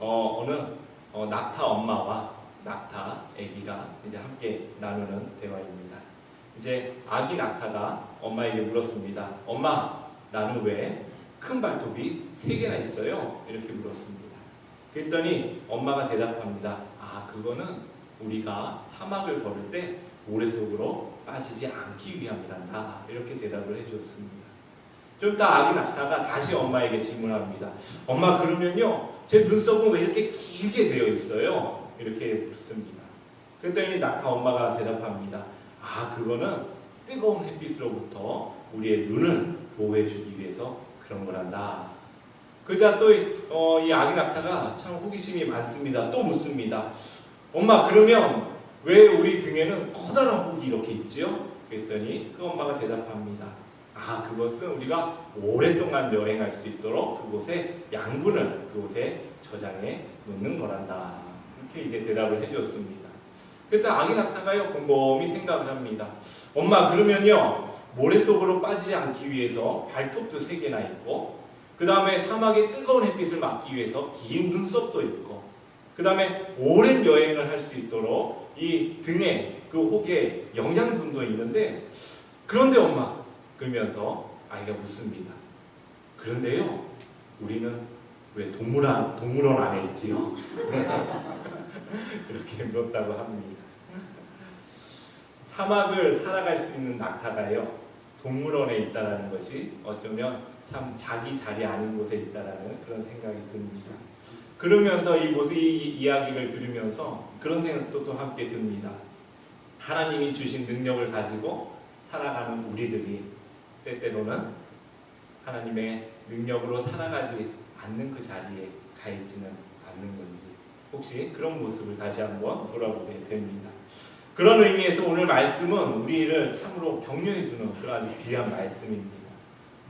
어느 낙타 엄마와 낙타 아기가 이제 함께 나누는 대화입니다. 이제 아기 낙타가 엄마에게 물었습니다. 엄마, 나는 왜 큰 발톱이 3개나 있어요? 이렇게 물었습니다. 그랬더니 엄마가 대답합니다. 그거는 우리가 사막을 걸을 때 모래 속으로 빠지지 않기 위함이란다. 이렇게 대답을 해주었습니다. 좀 이따 아기 낙타가 다시 엄마에게 질문합니다. 엄마, 그러면요, 제 눈썹은 왜 이렇게 길게 되어 있어요? 이렇게 묻습니다. 그랬더니 낙타 엄마가 대답합니다. 그거는 뜨거운 햇빛으로부터 우리의 눈을 보호해주기 위해서 그런 거란다. 그자 또 이 아기 낙타가 참 호기심이 많습니다. 또 묻습니다. 엄마, 그러면 왜 우리 등에는 커다란 혹이 이렇게 있지요? 그랬더니 그 엄마가 대답합니다. 그것은 우리가 오랫동안 여행할 수 있도록 그곳에 양분을 그곳에 저장해 놓는 거란다. 이렇게 이제 대답을 해주었습니다. 그때 아기 낙타가요 곰곰이 생각을 합니다. 엄마, 그러면요 모래 속으로 빠지지 않기 위해서 발톱도 3개나 있고, 그 다음에 사막의 뜨거운 햇빛을 막기 위해서 긴 눈썹도 있고, 그 다음에 오랜 여행을 할 수 있도록 이 등에 그 혹에 영양분도 있는데, 그런데 엄마, 그러면서 아이가 묻습니다. 그런데요, 우리는 왜 동물원 안에 있지요? 이렇게 물었다고 합니다. 사막을 살아갈 수 있는 낙타가요, 동물원에 있다라는 것이 어쩌면 참 자기 자리 아닌 곳에 있다라는 그런 생각이 듭니다. 그러면서 이 이야기를 들으면서 그런 생각도 또 함께 듭니다. 하나님이 주신 능력을 가지고 살아가는 우리들이 때때로는 하나님의 능력으로 살아가지 않는 그 자리에 가 있지는 않는 건지, 혹시 그런 모습을 다시 한번 돌아보게 됩니다. 그런 의미에서 오늘 말씀은 우리를 참으로 격려해주는 그런 아주 귀한 말씀입니다.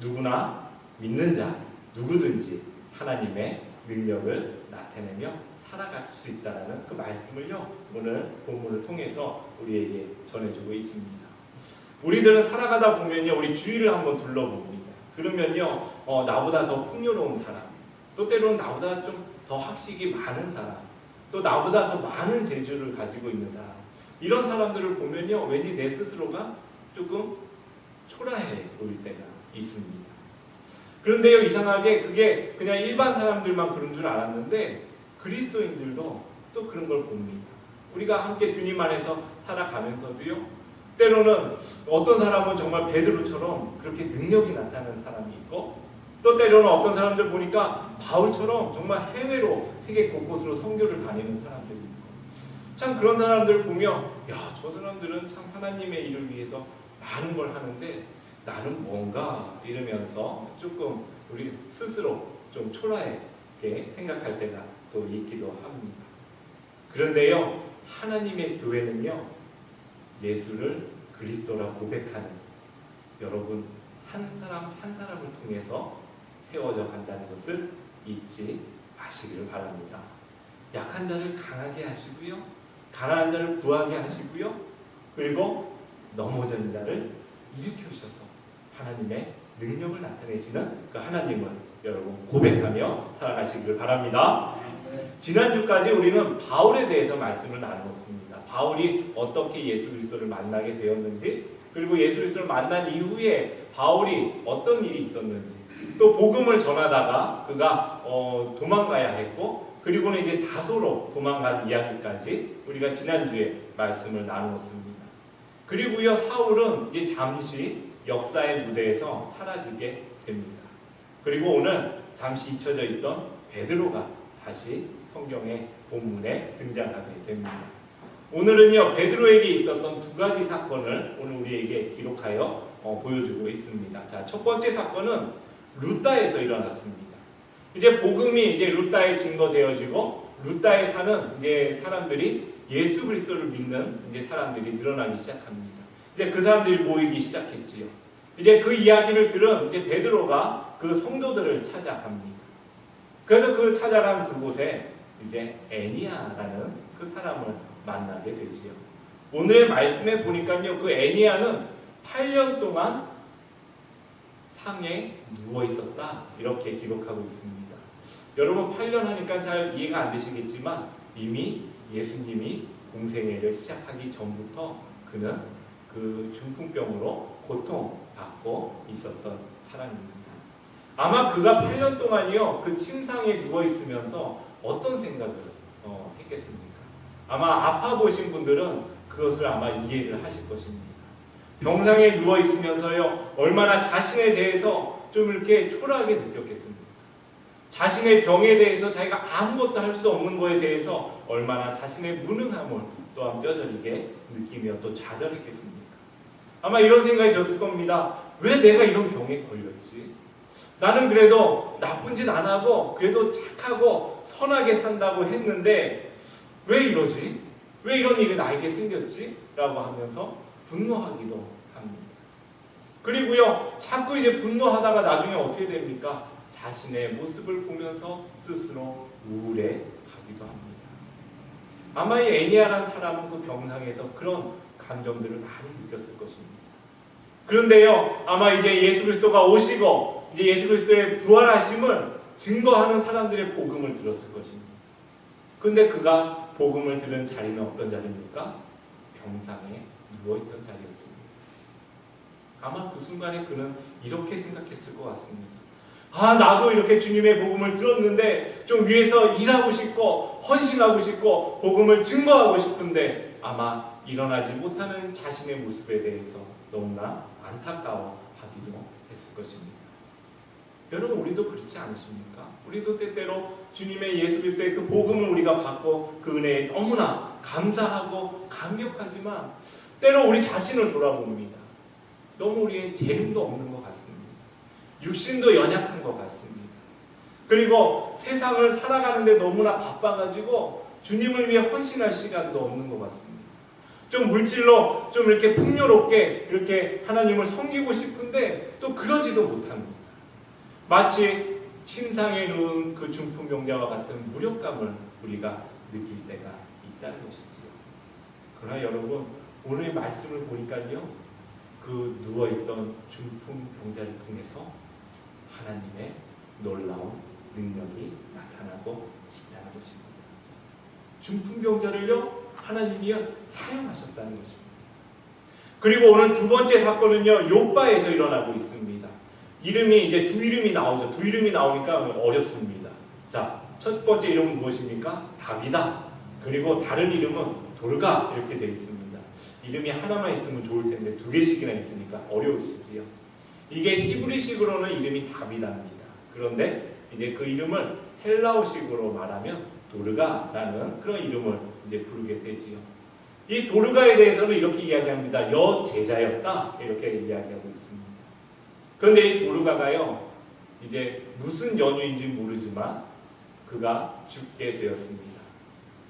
누구나 믿는 자, 누구든지 하나님의 능력을 나타내며 살아갈 수 있다는 그 말씀을요, 오늘 본문을 통해서 우리에게 전해주고 있습니다. 우리들은 살아가다 보면요, 우리 주위를 한번 둘러봅니다. 그러면요, 나보다 더 풍요로운 사람, 또 때로는 나보다 좀 더 학식이 많은 사람, 또 나보다 더 많은 재주를 가지고 있는 사람, 이런 사람들을 보면요, 왠지 내 스스로가 조금 초라해 보일 때가 있습니다. 그런데요, 이상하게 그게 그냥 일반 사람들만 그런 줄 알았는데 그리스도인들도 또 그런 걸 봅니다. 우리가 함께 주님 안에서 살아가면서도요, 때로는 어떤 사람은 정말 베드로처럼 그렇게 능력이 나타나는 사람이 있고, 또 때로는 어떤 사람들 보니까 바울처럼 정말 해외로 세계 곳곳으로 선교를 다니는 사람들이 있고, 참 그런 사람들 보면 저 사람들은 참 하나님의 일을 위해서 많은 걸 하는데 나는 뭔가 이러면서 조금 우리 스스로 좀 초라하게 생각할 때가 또 있기도 합니다. 그런데요, 하나님의 교회는요, 예수를 그리스도라 고백하는 여러분 한 사람 한 사람을 통해서 세워져 간다는 것을 잊지 마시기를 바랍니다. 약한 자를 강하게 하시고요, 가난한 자를 부하게 하시고요, 그리고 넘어진 자를 일으키셔서 하나님의 능력을 나타내시는 그 하나님을 여러분 고백하며 살아가시기를 바랍니다. 지난주까지 우리는 바울에 대해서 말씀을 나누었습니다. 바울이 어떻게 예수 그리스도를 만나게 되었는지, 그리고 예수 그리스도를 만난 이후에 바울이 어떤 일이 있었는지, 또 복음을 전하다가 그가 도망가야 했고, 그리고는 이제 다소로 도망간 이야기까지 우리가 지난주에 말씀을 나누었습니다. 그리고요, 사울은 이제 잠시 역사의 무대에서 사라지게 됩니다. 그리고 오늘 잠시 잊혀져 있던 베드로가 다시 성경의 본문에 등장하게 됩니다. 오늘은요, 베드로에게 있었던 2가지 사건을 오늘 우리에게 기록하여 보여주고 있습니다. 자, 첫 번째 사건은 루다에서 일어났습니다. 이제 복음이 이제 루다에 증거되어지고, 루다에 사는 이제 사람들이 예수 그리스도를 믿는 이제 사람들이 늘어나기 시작합니다. 이제 그 사람들이 모이기 시작했지요. 이제 그 이야기를 들은 이제 베드로가 그 성도들을 찾아갑니다. 그래서 그 찾아간 그곳에 이제 애니아라는 그 사람을 만나게 되지요. 오늘의 말씀에 보니까요, 그 애니아는 8년 동안 상에 누워 있었다, 이렇게 기록하고 있습니다. 여러분 8년 하니까 잘 이해가 안 되시겠지만 이미 예수님이 공생애를 시작하기 전부터 그는 그 중풍병으로 고통받고 있었던 사람입니다. 아마 그가 8년 동안이요 그 침상에 누워 있으면서 어떤 생각을 했겠습니까? 아마 아파 보신 분들은 그것을 아마 이해를 하실 것입니다. 병상에 누워 있으면서요 얼마나 자신에 대해서 좀 이렇게 초라하게 느꼈겠습니까? 자신의 병에 대해서 자기가 아무것도 할 수 없는 것에 대해서 얼마나 자신의 무능함을 또한 뼈저리게 느끼며 또 좌절했겠습니까? 아마 이런 생각이 들었을 겁니다. 왜 내가 이런 병에 걸렸지? 나는 그래도 나쁜 짓 안 하고 그래도 착하고 선하게 산다고 했는데 왜 이러지? 왜 이런 일이 나에게 생겼지? 라고 하면서 분노하기도 합니다. 그리고요 자꾸 이제 분노하다가 나중에 어떻게 됩니까? 자신의 모습을 보면서 스스로 우울해하기도 합니다. 아마 이 애니아라는 사람은 그 병상에서 그런 감정들을 많이 느꼈을 것입니다. 그런데요 아마 이제 예수 그리스도가 오시고 이제 예수 그리스도의 부활하심을 증거하는 사람들의 복음을 들었을 것입니다. 그런데 그가 복음을 들은 자리는 어떤 자리입니까? 병상에 누워있던 자리였습니다. 아마 그 순간에 그는 이렇게 생각했을 것 같습니다. 아 나도 이렇게 주님의 복음을 들었는데 좀 위에서 일하고 싶고 헌신하고 싶고 복음을 증거하고 싶은데 아마 일어나지 못하는 자신의 모습에 대해서 너무나 안타까워하기도 했을 것입니다. 여러분 우리도 그렇지 않으십니까? 우리도 때때로 주님의 예수 그리스도의 그 복음을 우리가 받고 그 은혜에 너무나 감사하고 감격하지만 때로 우리 자신을 돌아봅니다. 너무 우리의 재능도 없는 것 같습니다. 육신도 연약한 것 같습니다. 그리고 세상을 살아가는데 너무나 바빠가지고 주님을 위해 헌신할 시간도 없는 것 같습니다. 좀 물질로 좀 이렇게 풍요롭게 이렇게 하나님을 섬기고 싶은데 또 그러지도 못합니다. 마치 침상에 누운 그 중풍병자와 같은 무력감을 우리가 느낄 때가 있다는 것이지요. 그러나 여러분 오늘 말씀을 보니까요 그 누워있던 중풍병자를 통해서 하나님의 놀라운 능력이 나타나고 있다는 것입니다. 중풍병자를요 하나님이 사용하셨다는 것입니다. 그리고 오늘 두 번째 사건은요 욥바에서 일어나고 있습니다. 이름이 이제 두 이름이 나오죠. 두 이름이 나오니까 어렵습니다. 자, 첫 번째 이름은 무엇입니까? 답이다. 그리고 다른 이름은 돌가 이렇게 되어 있습니다. 이름이 하나만 있으면 좋을 텐데 두 개씩이나 있으니까 어려우시지요. 이게 히브리식으로는 이름이 답이답니다. 그런데 이제 그 이름을 헬라어식으로 말하면 도르가라는 그런 이름을 이제 부르게 되지요. 이 도르가에 대해서는 이렇게 이야기합니다. 여제자였다 이렇게 이야기하고 있습니다. 그런데 이 도르가가요 이제 무슨 연유인지 모르지만 그가 죽게 되었습니다.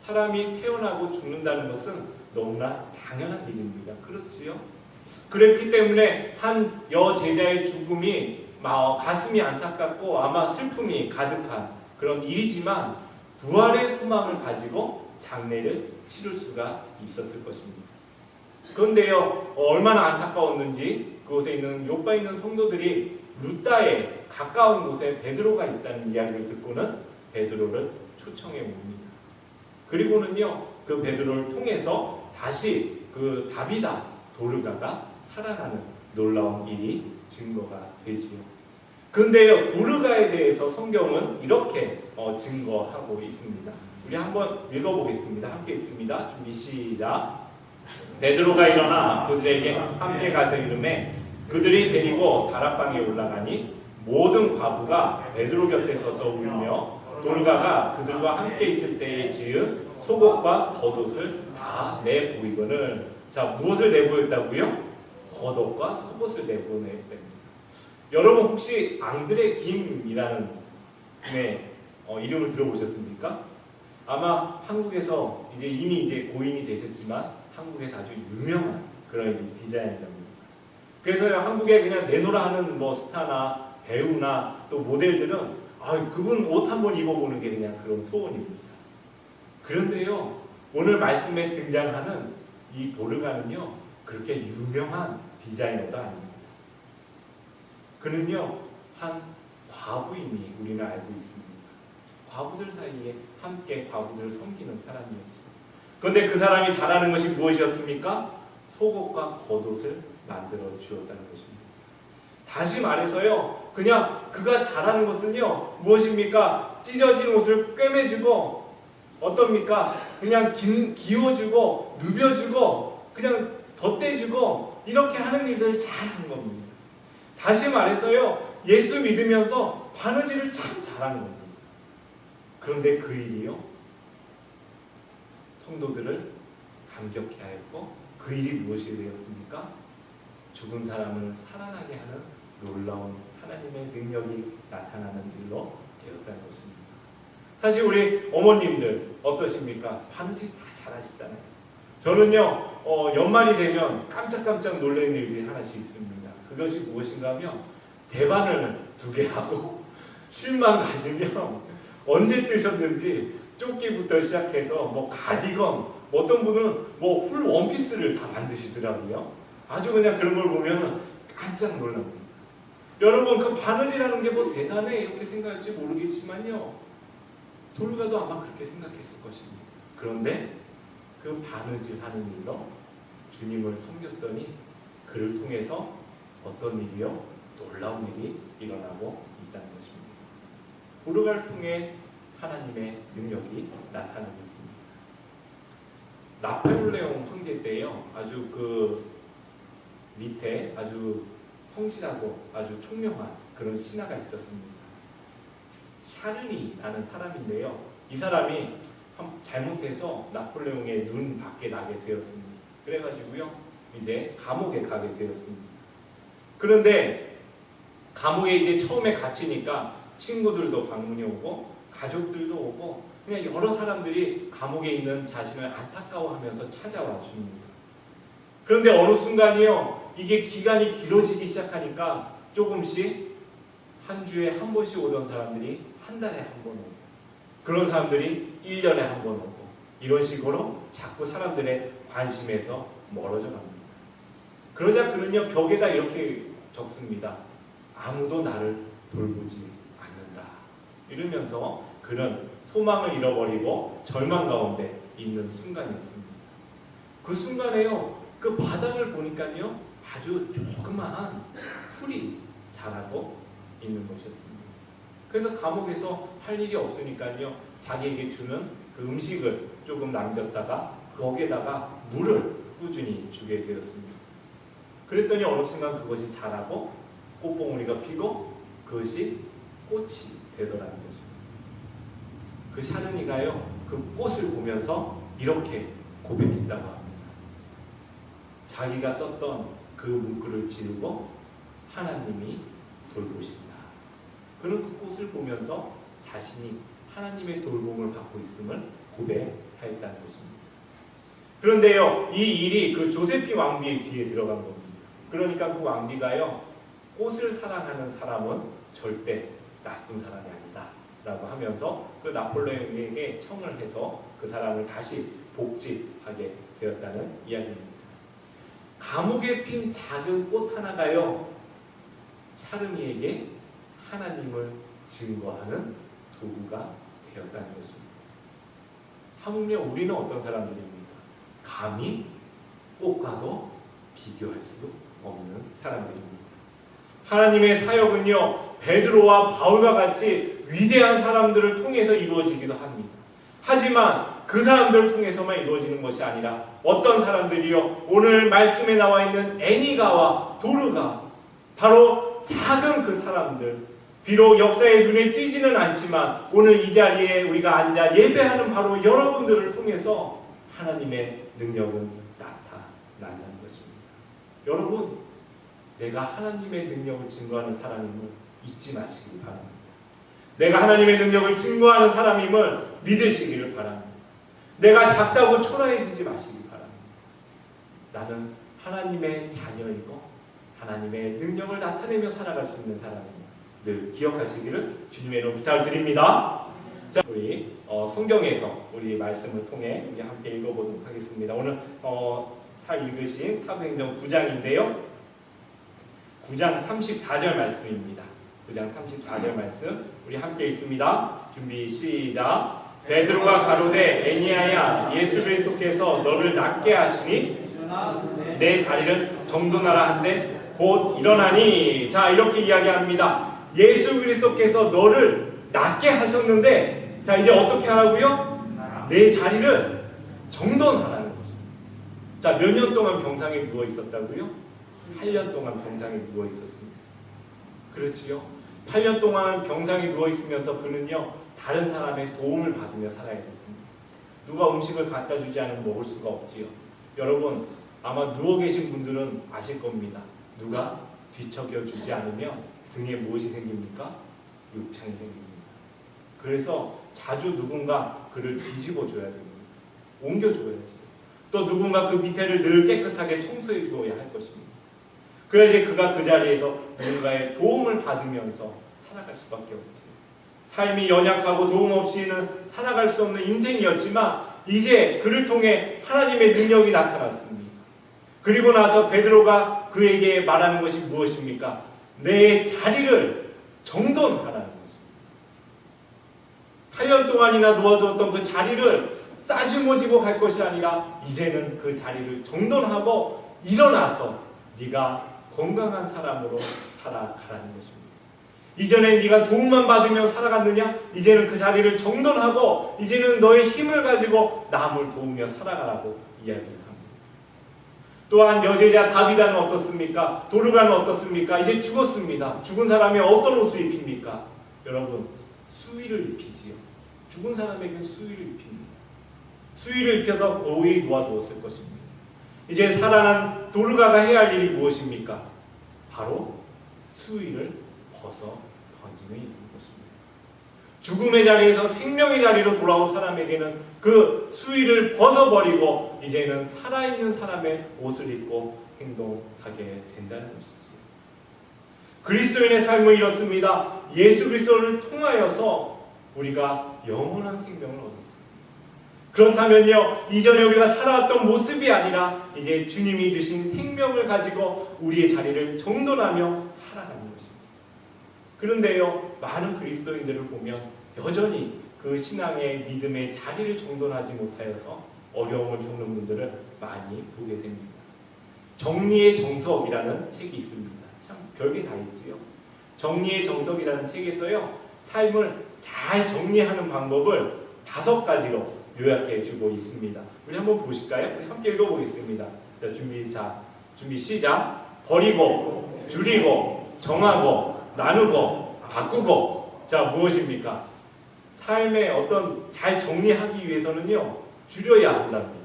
사람이 태어나고 죽는다는 것은 너무나 당연한 일입니다. 그렇지요? 그랬기 때문에 한 여제자의 죽음이 가슴이 안타깝고 아마 슬픔이 가득한 그런 일이지만 부활의 소망을 가지고 장례를 치를 수가 있었을 것입니다. 그런데요 얼마나 안타까웠는지 그곳에 있는 욥바에 있는 성도들이 루다에 가까운 곳에 베드로가 있다는 이야기를 듣고는 베드로를 초청해 옵니다. 그리고는요 그 베드로를 통해서 다시 그 다비다 도르가가 살아나는 놀라운 일이 증거가 되지요. 근데요 도르가에 대해서 성경은 이렇게 증거하고 있습니다. 우리 한번 읽어보겠습니다. 함께 있습니다. 준비 시작. 베드로가 일어나 그들에게 함께 가서 이르매 그들이 데리고 다락방에 올라가니 모든 과부가 베드로 곁에 서서 울며 도르가가 그들과 함께 있을 때에 지은 속옷과 겉옷을 다 내보이거늘. 자, 무엇을 내보였다고요? 겉옷과 속옷을 내보냈답니다. 여러분 혹시 앙드레 김이라는 이름을 들어보셨습니까? 아마 한국에서 이미 고인이 되셨지만 한국에서 아주 유명한 그런 디자이너입니다. 그래서 한국에 그냥 내노라 하는 스타나 배우나 또 모델들은 그분 옷 한번 입어보는 게 그냥 그런 소원입니다. 그런데요 오늘 말씀에 등장하는 이 도르가는요 그렇게 유명한 디자이너도 아닙니다. 그는요 한 과부임이 우리는 알고 있습니다. 과부들 사이에 함께 과부들을 섬기는 사람이었죠. 그런데 그 사람이 잘하는 것이 무엇이었습니까? 속옷과 겉옷을 만들어 주었다는 것입니다. 다시 말해서요, 그냥 그가 잘하는 것은요, 무엇입니까? 찢어진 옷을 꿰매주고, 어떻습니까? 그냥 기워주고, 누벼주고, 그냥 덧대주고, 이렇게 하는 일들을 잘하는 겁니다. 다시 말해서요, 예수 믿으면서 바느질을 참 잘하는 겁니다. 그런데 그 일이요, 성도들을 감격해 하였고, 그 일이 무엇이 되었습니까? 죽은 사람을 살아나게 하는 놀라운 하나님의 능력이 나타나는 일로 되었다는 것입니다. 사실 우리 어머님들 어떠십니까? 바느질 다 잘하시잖아요. 저는요, 연말이 되면 깜짝깜짝 놀라는 일이 하나씩 있습니다. 그것이 무엇인가 하면 대바늘 2개 하고 실만 가지면 언제 뜨셨는지 조끼부터 시작해서 뭐 가디건, 어떤 분은 뭐 풀 원피스를 다 만드시더라고요. 아주 그냥 그런 걸 보면 깜짝 놀랍니다. 여러분, 그 바느질하는 게 뭐 대단해 이렇게 생각할지 모르겠지만요, 돌가도 아마 그렇게 생각했을 것입니다. 그런데 그 바느질하는 일로 주님을 섬겼더니 그를 통해서 어떤 일이요? 놀라운 일이 일어나고 있다는 것입니다. 보르가를 통해 하나님의 능력이 나타나고 있습니다. 나폴레옹 황제 때요, 아주 그 밑에 아주 성실하고 아주 총명한 그런 신하가 있었습니다. 샤르니라는 사람인데요, 이 사람이 잘못해서 나폴레옹의 눈 밖에 나게 되었습니다. 그래가지고요, 이제 감옥에 가게 되었습니다. 그런데 감옥에 이제 처음에 갇히니까 친구들도 방문해 오고 가족들도 오고 그냥 여러 사람들이 감옥에 있는 자신을 안타까워하면서 찾아와 줍니다. 그런데 어느 순간이요, 이게 기간이 길어지기 시작하니까 조금씩 한 주에 한 번씩 오던 사람들이 한 달에 한 번 오고, 그런 사람들이 1년에 한 번 오고, 이런 식으로 자꾸 사람들의 관심에서 멀어져 갑니다. 그러자 그는요, 벽에다 이렇게 적습니다. 아무도 나를 돌보지 않는다. 이러면서 그는 소망을 잃어버리고 절망 가운데 있는 순간이었습니다. 그 순간에요, 그 바닥을 보니까요, 아주 조그마한 풀이 자라고 있는 것이었습니다. 그래서 감옥에서 할 일이 없으니까요, 자기에게 주는 그 음식을 조금 남겼다가 거기에다가 물을 꾸준히 주게 되었습니다. 그랬더니 어느 순간 그것이 자라고 꽃봉오리가 피고 그것이 꽃이 되더라는 거죠. 그 샤르니가요, 그 꽃을 보면서 이렇게 고백했다고 합니다. 자기가 썼던 그 문구를 지우고 하나님이 돌보신다. 그는 그 꽃을 보면서 자신이 하나님의 돌봄을 받고 있음을 고백하였다는 것입니다. 그런데요, 이 일이 그 조세피 왕비의 귀에 들어간 겁니다. 그러니까 그 왕비가요, 꽃을 사랑하는 사람은 절대 나쁜 사람이 아니다 라고 하면서 그 나폴레옹에게 청을 해서 그 사람을 다시 복직하게 되었다는 이야기입니다. 감옥에 핀 작은 꽃 하나가요, 샤르니에게 하나님을 증거하는 도구가 되었다는 것입니다. 하물며 우리는 어떤 사람들입니까? 감히 꽃과도 비교할 수 없는 사람들입니다. 하나님의 사역은요, 베드로와 바울과 같이 위대한 사람들을 통해서 이루어지기도 합니다. 하지만 그 사람들을 통해서만 이루어지는 것이 아니라 어떤 사람들이요, 오늘 말씀에 나와 있는 애니가와 도르가, 바로 작은 그 사람들, 비록 역사의 눈에 띄지는 않지만 오늘 이 자리에 우리가 앉아 예배하는 바로 여러분들을 통해서 하나님의 능력은 나타난다는 것입니다. 여러분, 내가 하나님의 능력을 증거하는 사람임을 잊지 마시기 바랍니다. 내가 하나님의 능력을 증거하는 사람임을 믿으시기를 바랍니다. 내가 작다고 초라해지지 마시기 바랍니다. 나는 하나님의 자녀이고 하나님의 능력을 나타내며 살아갈 수 있는 사람입니다. 늘 기억하시기를 주님의 이름으로 부탁을 드립니다. 자, 우리 성경에서 우리 말씀을 통해 우리 함께 읽어보도록 하겠습니다. 오늘 읽으신 사도행전 9장인데요. 9장 34절 말씀입니다. 9장 34절 말씀 우리 함께 있습니다. 준비 시작. 베드로가 가로되 에니야야 예수 그리스도께서 너를 낫게 하시니 내 자리를 정돈하라 한데 곧 일어나니. 자, 이렇게 이야기합니다. 예수 그리스도께서 너를 낫게 하셨는데 자, 이제 어떻게 하라고요? 내 자리를 정돈하라는 거죠. 자, 몇 년 동안 병상에 누워 있었다고요? 8년 동안 병상에 누워 있었습니다. 그렇지요? 8년 동안 병상에 누워 있으면서 그는요 다른 사람의 도움을 받으며 살아야 됐습니다. 누가 음식을 갖다 주지 않으면 먹을 수가 없지요. 여러분 아마 누워 계신 분들은 아실 겁니다. 누가 뒤척여 주지 않으면 등에 무엇이 생깁니까? 욕창이 생깁니다. 그래서 자주 누군가 그를 뒤집어 줘야 됩니다. 옮겨 줘야지. 또 누군가 그 밑에를 늘 깨끗하게 청소해 주어야 할 것입니다. 그래야지 그가 그 자리에서 누군가의 도움을 받으면서 살아갈 수밖에 없지. 삶이 연약하고 도움 없이는 살아갈 수 없는 인생이었지만 이제 그를 통해 하나님의 능력이 나타났습니다. 그리고 나서 베드로가 그에게 말하는 것이 무엇입니까? 내 자리를 정돈하라는 것입니다. 8년 동안이나 놓아두었던 그 자리를 싸지모지고 갈 것이 아니라 이제는 그 자리를 정돈하고 일어나서 네가 건강한 사람으로 살아가라는 것입니다. 이전에 네가 도움만 받으며 살아갔느냐? 이제는 그 자리를 정돈하고 이제는 너의 힘을 가지고 남을 도우며 살아가라고 이야기합니다. 또한 여제자 다비다는 어떻습니까? 도르가는 어떻습니까? 이제 죽었습니다. 죽은 사람이 어떤 옷을 입힙니까? 여러분, 수의를 입히지요. 죽은 사람에게 수의를 입힙니다. 수의를 입혀서 고이 놓아두었을 것입니다. 이제 살아난 도르가가 해야 할 일이 무엇입니까? 바로 수의를 벗어 던지는 일인 것입니다. 죽음의 자리에서 생명의 자리로 돌아온 사람에게는 그 수의를 벗어버리고 이제는 살아있는 사람의 옷을 입고 행동하게 된다는 것이지. 그리스도인의 삶은 이렇습니다. 예수 그리스도를 통하여서 우리가 영원한 생명을 얻었습니다. 그렇다면요, 이전에 우리가 살아왔던 모습이 아니라 이제 주님이 주신 생명을 가지고 우리의 자리를 정돈하며 살아가는 것입니다. 그런데요, 많은 그리스도인들을 보면 여전히 그 신앙의 믿음의 자리를 정돈하지 못하여서 어려움을 겪는 분들을 많이 보게 됩니다. 정리의 정석이라는 책이 있습니다. 참 별게 다 있지요. 정리의 정석이라는 책에서요, 삶을 잘 정리하는 방법을 5가지로 요약해 주고 있습니다. 우리 한번 보실까요? 우리 함께 읽어보겠습니다. 자, 준비 시작. 버리고, 줄이고, 정하고, 나누고, 바꾸고. 자, 무엇입니까? 삶의 어떤 잘 정리하기 위해서는요, 줄여야 한답니다.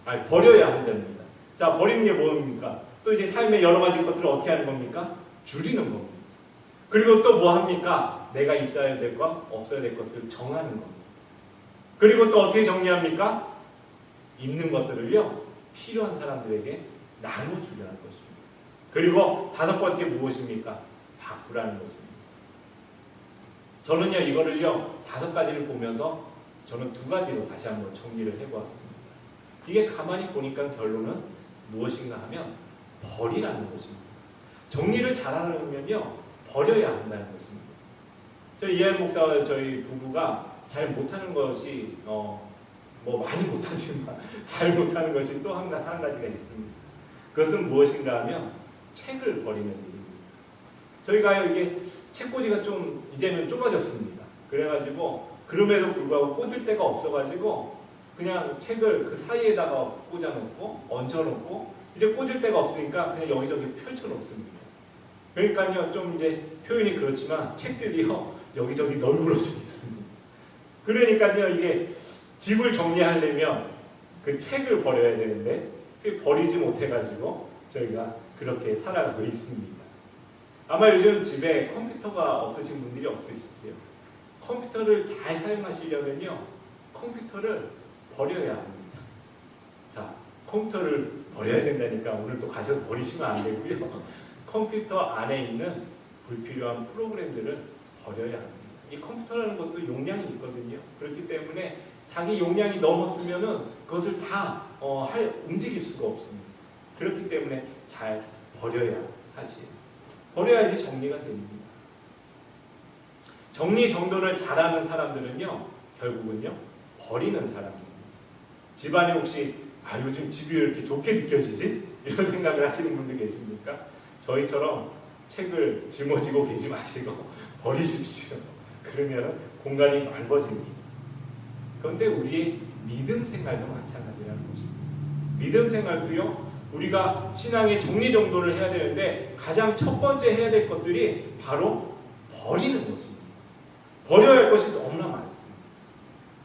아니, 버려야 한답니다. 자, 버리는 게 뭡니까? 또 이제 삶의 여러 가지 것들을 어떻게 하는 겁니까? 줄이는 겁니다. 그리고 또 뭐 합니까? 내가 있어야 될 것, 없어야 될 것을 정하는 겁니다. 그리고 또 어떻게 정리합니까? 있는 것들을요, 필요한 사람들에게 나눠주려는 것입니다. 그리고 5번째 무엇입니까? 바꾸라는 것입니다. 저는요, 이거를요, 5가지를 보면서 저는 2가지로 다시 한번 정리를 해보았습니다. 이게 가만히 보니까 결론은 무엇인가 하면 버리라는 것입니다. 정리를 잘하려면요, 버려야 한다는 것입니다. 저희 이하연 목사와 저희 부부가 잘 못하는 것이 뭐 많이 못하지만 잘 못하는 것이 또 한 가지가 있습니다. 그것은 무엇인가 하면 책을 버리는 일입니다. 저희가 이게 책꽂이가 좀 이제는 좁아졌습니다. 그래가지고 그럼에도 불구하고 꽂을 데가 없어가지고 그냥 책을 그 사이에다가 꽂아놓고 얹혀놓고 이제 꽂을 데가 없으니까 그냥 여기저기 펼쳐놓습니다. 그러니까요, 좀 이제 표현이 그렇지만 책들이요 여기저기 널브러져 있습니다. 그러니까요, 이게 집을 정리하려면 그 책을 버려야 되는데 버리지 못해가지고 저희가 그렇게 살아가고 있습니다. 아마 요즘 집에 컴퓨터가 없으신 분들이 없으시지요. 컴퓨터를 잘 사용하시려면요, 컴퓨터를 버려야 합니다. 자, 컴퓨터를 버려야 된다니까 오늘 또 가셔서 버리시면 안 되고요. 컴퓨터 안에 있는 불필요한 프로그램들을 버려야 합니다. 이 컴퓨터라는 것도 용량이 있거든요. 그렇기 때문에 자기 용량이 넘었으면은 그것을 다 움직일 수가 없습니다. 그렇기 때문에 잘 버려야 하지. 버려야지 정리가 됩니다. 정리정돈을 잘하는 사람들은요, 결국은요, 버리는 사람입니다. 집안에 혹시 요즘 집이 왜 이렇게 좋게 느껴지지? 이런 생각을 하시는 분들 계십니까? 저희처럼 책을 짊어지고 계지 마시고 버리십시오. 그러면 공간이 넓어집니다. 그런데 우리의 믿음 생활도 마찬가지라는 것입니다. 믿음 생활도요, 우리가 신앙의 정리정돈을 해야 되는데 가장 첫 번째 해야 될 것들이 바로 버리는 것입니다. 버려야 할 것이 너무나 많습니다.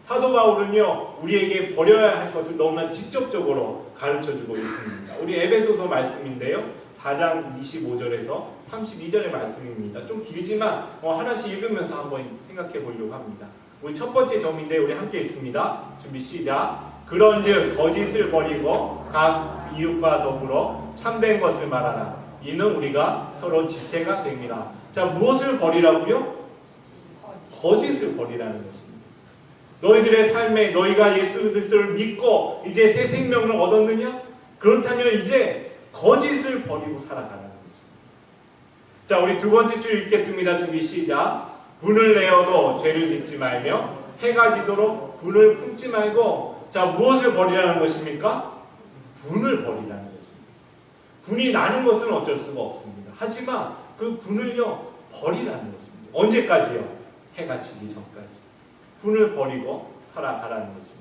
사도 바울은요, 우리에게 버려야 할 것을 너무나 직접적으로 가르쳐주고 있습니다. 우리 에베소서 말씀인데요, 4장 25절에서 32절의 말씀입니다. 좀 길지만 하나씩 읽으면서 한번 생각해 보려고 합니다. 우리 첫 번째 점인데 우리 함께 읽습니다. 준비 시작. 그런즉 거짓을 버리고 각 이웃과 더불어 참된 것을 말하라. 이는 우리가 서로 지체가 됩니다. 자, 무엇을 버리라고요? 거짓을 버리라는 것입니다. 너희들의 삶에 너희가 예수 그리스도를 믿고 이제 새 생명을 얻었느냐? 그렇다면 이제 거짓을 버리고 살아가라는 것입니다. 자, 우리 두 번째 줄 읽겠습니다. 준비 시작. 분을 내어도 죄를 짓지 말며 해가 지도록 분을 품지 말고. 자, 무엇을 버리라는 것입니까? 분을 버리라는 것입니다. 분이 나는 것은 어쩔 수가 없습니다. 하지만 그 분을요, 버리라는 것입니다. 언제까지요? 해가 지기 전까지. 분을 버리고 살아가라는 것입니다.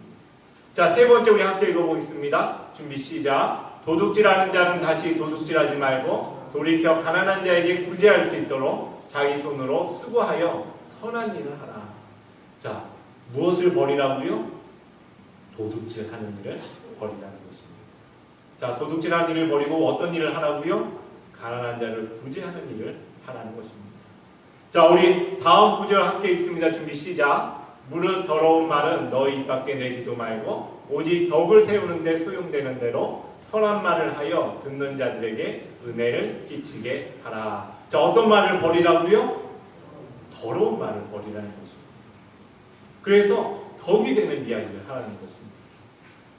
자, 세 번째 우리 함께 읽어보겠습니다. 준비 시작. 도둑질하는 자는 다시 도둑질하지 말고 돌이켜 가난한 자에게 구제할 수 있도록 자기 손으로 수고하여 선한 일을 하라. 자, 무엇을 버리라고요? 도둑질하는 일을 버리라는 것입니다. 자, 도둑질하는 일을 버리고 어떤 일을 하라고요? 가난한 자를 구제하는 일을 하라는 것입니다. 자, 우리 다음 구절 함께 읽습니다. 준비 시작. 무릇 더러운 말은 너희 입 밖에 내지도 말고 오직 덕을 세우는 데 소용되는 대로 선한 말을 하여 듣는 자들에게 은혜를 끼치게 하라. 자, 어떤 말을 버리라고요? 더러운 말을 버리라는 것입니다. 그래서 덕이 되는 이야기를 하라는 것입니다.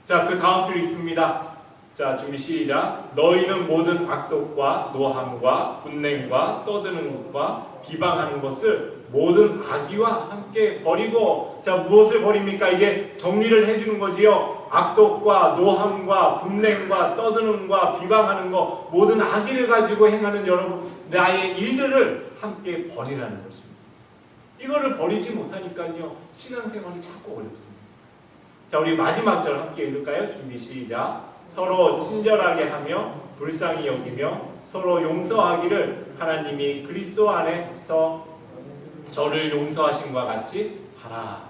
자, 그 다음 줄 있습니다. 자, 준비 시작. 너희는 모든 악독과 노함과 분냉과 떠드는 것과 비방하는 것을 모든 악의와 함께 버리고. 자, 무엇을 버립니까? 이제 정리를 해주는 거지요. 악독과 노함과 분냉과 떠드는과 비방하는 것, 모든 악의를 가지고 행하는 여러분 나의 일들을 함께 버리라는 것입니다. 이거를 버리지 못하니까요, 신앙생활이 자꾸 어렵습니다. 자, 우리 마지막 절 함께 읽을까요? 준비 시작. 서로 친절하게 하며 불쌍히 여기며 서로 용서하기를 하나님이 그리스도 안에서 저를 용서하신과 같이 하라.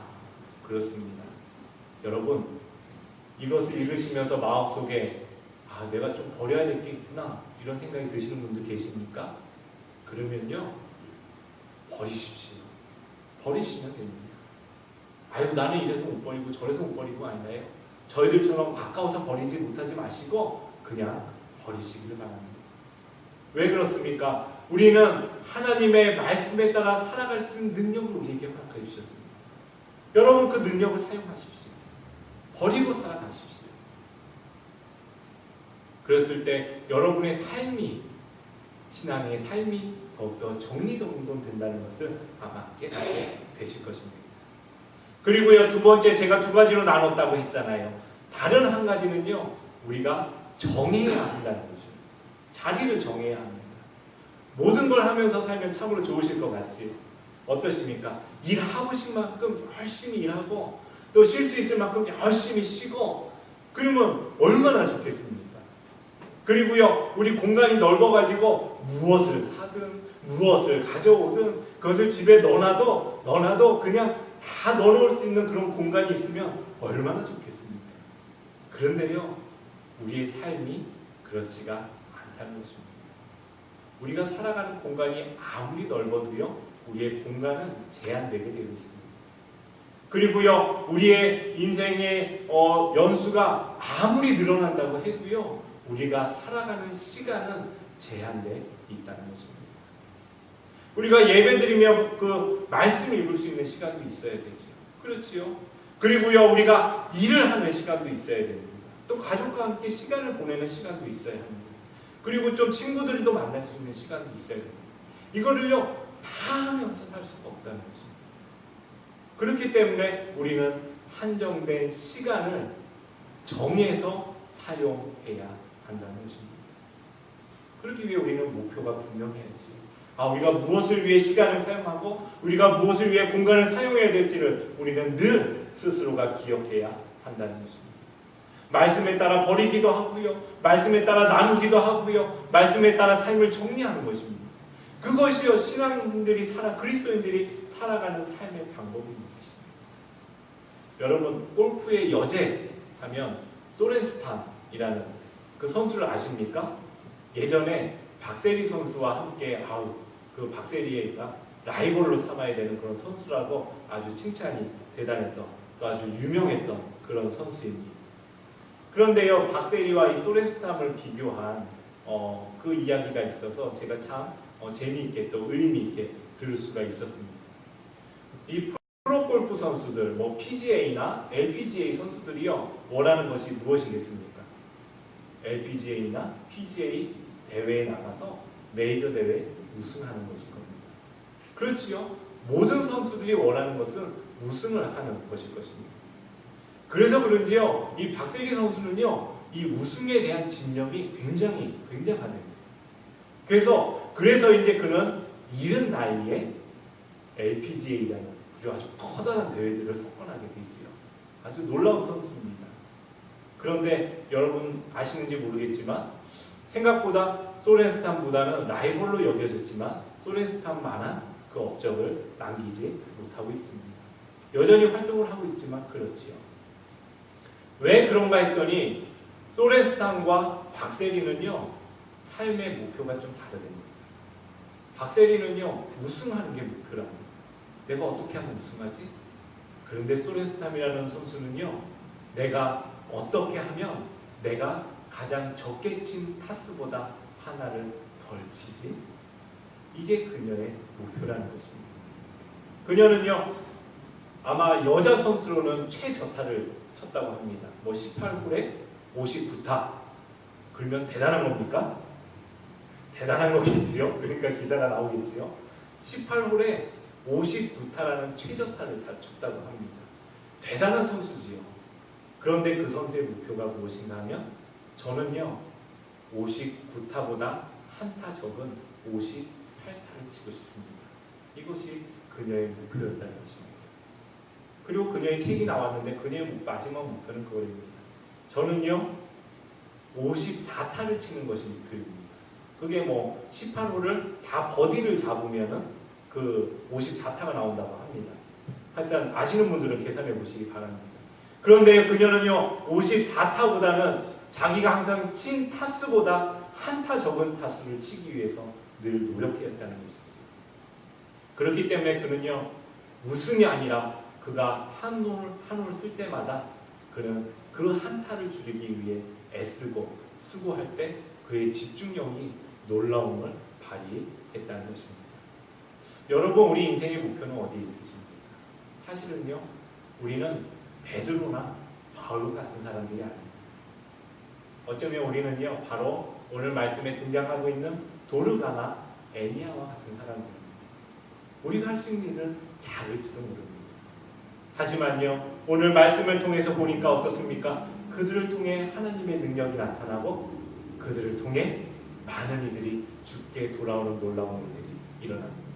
그렇습니다. 여러분, 이것을 읽으시면서 마음속에 내가 좀 버려야 될 게 있구나 이런 생각이 드시는 분들 계십니까? 그러면요, 버리십시오. 버리시면 됩니다. 나는 이래서 못 버리고 저래서 못 버리고 아니나요? 저희들처럼 아까워서 버리지 못하지 마시고 그냥 버리시기를 바랍니다. 왜 그렇습니까? 우리는 하나님의 말씀에 따라 살아갈 수 있는 능력을 우리에게 허락해 주셨습니다. 여러분, 그 능력을 사용하십시오. 버리고 살아가십시오. 그랬을 때 여러분의 삶이, 신앙의 삶이 더욱더 정리정돈 된다는 것을 아마 깨닫게 되실 것입니다. 그리고요, 두 번째, 제가 두 가지로 나눴다고 했잖아요. 다른 한 가지는요, 우리가 정해야 한다는 거죠. 자리를 정해야 합니다. 모든 걸 하면서 살면 참으로 좋으실 것 같지요. 어떠십니까? 일하고 싶은 만큼 열심히 일하고 또 쉴 수 있을 만큼 열심히 쉬고, 그러면 얼마나 좋겠습니까? 그리고요, 우리 공간이 넓어가지고 무엇을 사든 무엇을 가져오든 그것을 집에 넣어놔도 그냥 다 넣어놓을 수 있는 그런 공간이 있으면 얼마나 좋겠습니까? 그런데요, 우리의 삶이 그렇지가 않다는 것입니다. 우리가 살아가는 공간이 아무리 넓어도요, 우리의 공간은 제한되게 되어 있습니다. 그리고요, 우리의 인생의 연수가 아무리 늘어난다고 해도요, 우리가 살아가는 시간은 제한되어 있다는 것입니다. 우리가 예배드리며 그 말씀 읽을 수 있는 시간도 있어야 되죠. 그렇지요. 그리고요, 우리가 일을 하는 시간도 있어야 됩니다. 또 가족과 함께 시간을 보내는 시간도 있어야 합니다. 그리고 좀 친구들도 만날 수 있는 시간도 있어야 됩니다. 이거를요, 다 하면서 살 수가 없다는 것입니다. 그렇기 때문에 우리는 한정된 시간을 정해서 사용해야 한다는 것입니다. 그러기 위해 우리는 목표가 분명해야지. 우리가 무엇을 위해 시간을 사용하고 우리가 무엇을 위해 공간을 사용해야 될지를 우리는 늘 스스로가 기억해야 한다는 것입니다. 말씀에 따라 버리기도 하고요. 말씀에 따라 나누기도 하고요. 말씀에 따라 삶을 정리하는 것입니다. 그것이요 신앙인들이 그리스도인들이 살아가는 삶의 방법입니다. 여러분 골프의 여제 하면 소렌스탄이라는 그 선수를 아십니까? 예전에 박세리 선수와 함께 그 박세리가 라이벌로 삼아야 되는 그런 선수라고 아주 칭찬이 대단했던 또 아주 유명했던 그런 선수입니다. 그런데요 박세리와 이 소렌스탄을 비교한 그 이야기가 있어서 제가 참 재미있게 또 의미있게 들을 수가 있었습니다. 이 프로골프 선수들, PGA나 LPGA 선수들이요 원하는 것이 무엇이겠습니까? LPGA나 PGA 대회에 나가서 메이저 대회에 우승하는 것일 겁니다. 그렇지요? 모든 선수들이 원하는 것은 우승을 하는 것일 것입니다. 그래서 그런지요, 이 박세리 선수는요, 이 우승에 대한 집념이 굉장하답니다. 그래서 이제 그는 이른 나이에 LPGA라는 아주 커다란 대회들을 석권하게 되지요. 아주 놀라운 선수입니다. 그런데 여러분 아시는지 모르겠지만 생각보다 소렌스탄보다는 라이벌로 여겨졌지만 소렌스탄만한 그 업적을 남기지 못하고 있습니다. 여전히 활동을 하고 있지만 그렇지요. 왜 그런가 했더니 소렌스탄과 박세리는요 삶의 목표가 좀 다르답니다. 박세리는요 우승하는 게 목표랍니다. 내가 어떻게 하면 우승하지? 그런데 소렌스탄이라는 선수는요 내가 어떻게 하면 내가 가장 적게 친 타수보다 하나를 덜 치지? 이게 그녀의 목표라는 것입니다. 그녀는요 아마 여자 선수로는 최저타를 쳤다고 합니다. 18홀에 59타. 그러면 대단한 겁니까? 대단한 거겠지요. 그러니까 기사가 나오겠지요. 18홀에 59타라는 최저타를 쳤다고 합니다. 대단한 선수지요. 그런데 그 선수의 목표가 무엇인가 하면 저는요 59타보다 한타 적은 58타를 치고 싶습니다. 이것이 그녀의 목표였다는 것입니다. 그리고 그녀의 책이 나왔는데 그녀의 마지막 목표는 그거입니다. 저는요 54타를 치는 것이 목표입니다. 그게 18홀을 다 버디를 잡으면은 그 54타가 나온다고 합니다. 하여튼 아시는 분들은 계산해 보시기 바랍니다. 그런데 그녀는요 54타보다는 자기가 항상 친 타수보다 한타 적은 타수를 치기 위해서 늘 노력했다는 것이죠. 그렇기 때문에 그는요 우승이 아니라 그가 한 홀 쓸 때마다 그는 그 한타를 줄이기 위해 애쓰고 수고할 때 그의 집중력이 놀라움을 발휘했다는 것입니다. 여러분 우리 인생의 목표는 어디에 있으십니까? 사실은요 우리는 베드로나 바울 같은 사람들이 아닙니다. 어쩌면 우리는요 바로 오늘 말씀에 등장하고 있는 도르가나 애니아와 같은 사람들입니다. 우리가 할 수 있는 일은 작을지도 모릅니다. 하지만요 오늘 말씀을 통해서 보니까 어떻습니까? 그들을 통해 하나님의 능력이 나타나고 그들을 통해 많은 이들이 주께 돌아오는 놀라운 일들이 일어납니다.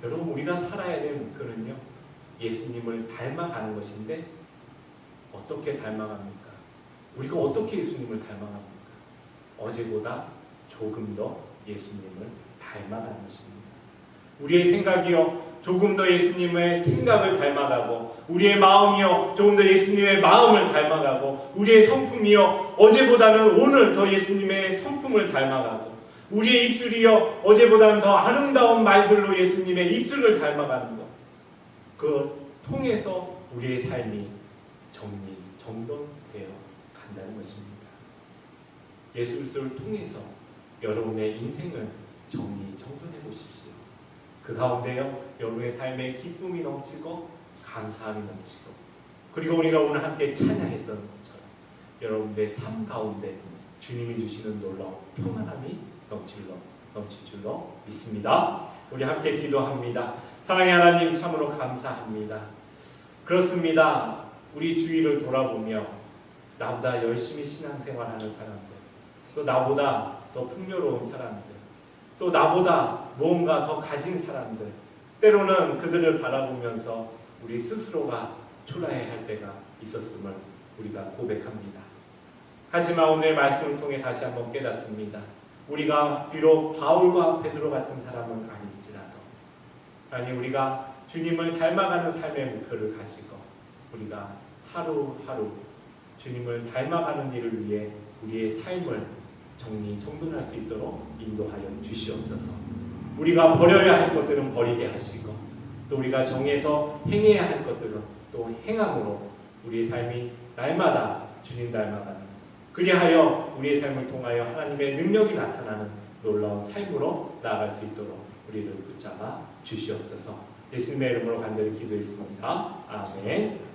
여러분 우리가 살아야 될 목표는요 예수님을 닮아가는 것인데 어떻게 닮아갑니까? 우리가 어떻게 예수님을 닮아갑니까? 어제보다 조금 더 예수님을 닮아가는 것입니다. 우리의 생각이요 조금 더 예수님의 생각을 닮아가고 우리의 마음이요 조금 더 예수님의 마음을 닮아가고 우리의 성품이요 어제보다는 오늘 더 예수님의 성품을 닮아가고 우리의 입술이요 어제보다는 더 아름다운 말들로 예수님의 입술을 닮아가는 것 그 통해서 우리의 삶이 정돈되어 간다는 것입니다. 예수를 통해서 여러분의 인생을 정돈해 보십시오. 그 가운데요 여러분의 삶에 기쁨이 넘치고 감사함이 넘치고 그리고 우리가 오늘 함께 찬양했던 것처럼 여러분의 삶 가운데 주님이 주시는 놀라운 평안함이 넘칠 줄로 믿습니다. 우리 함께 기도합니다. 사랑의 하나님 참으로 감사합니다. 그렇습니다. 우리 주위를 돌아보며 나보다 열심히 신앙생활하는 사람들, 또 나보다 더 풍요로운 사람들, 또 나보다 무언가 더 가진 사람들, 때로는 그들을 바라보면서 우리 스스로가 초라해할 때가 있었음을 우리가 고백합니다. 하지만 오늘 말씀을 통해 다시 한번 깨닫습니다. 우리가 비록 바울과 베드로 같은 사람은 아닐지라도, 아니 우리가 주님을 닮아가는 삶의 목표를 가지고 우리가 하루하루 주님을 닮아가는 일을 위해 우리의 삶을 정리정돈할 수 있도록 인도하여 주시옵소서. 우리가 버려야 할 것들은 버리게 하시고, 또 우리가 정해서 행해야 할 것들은 또 행함으로 우리의 삶이 날마다 주님 닮아가는, 그리하여 우리의 삶을 통하여 하나님의 능력이 나타나는 놀라운 삶으로 나아갈 수 있도록 우리를 붙잡아 주시옵소서. 예수님의 이름으로 간절히 기도했습니다. 아멘.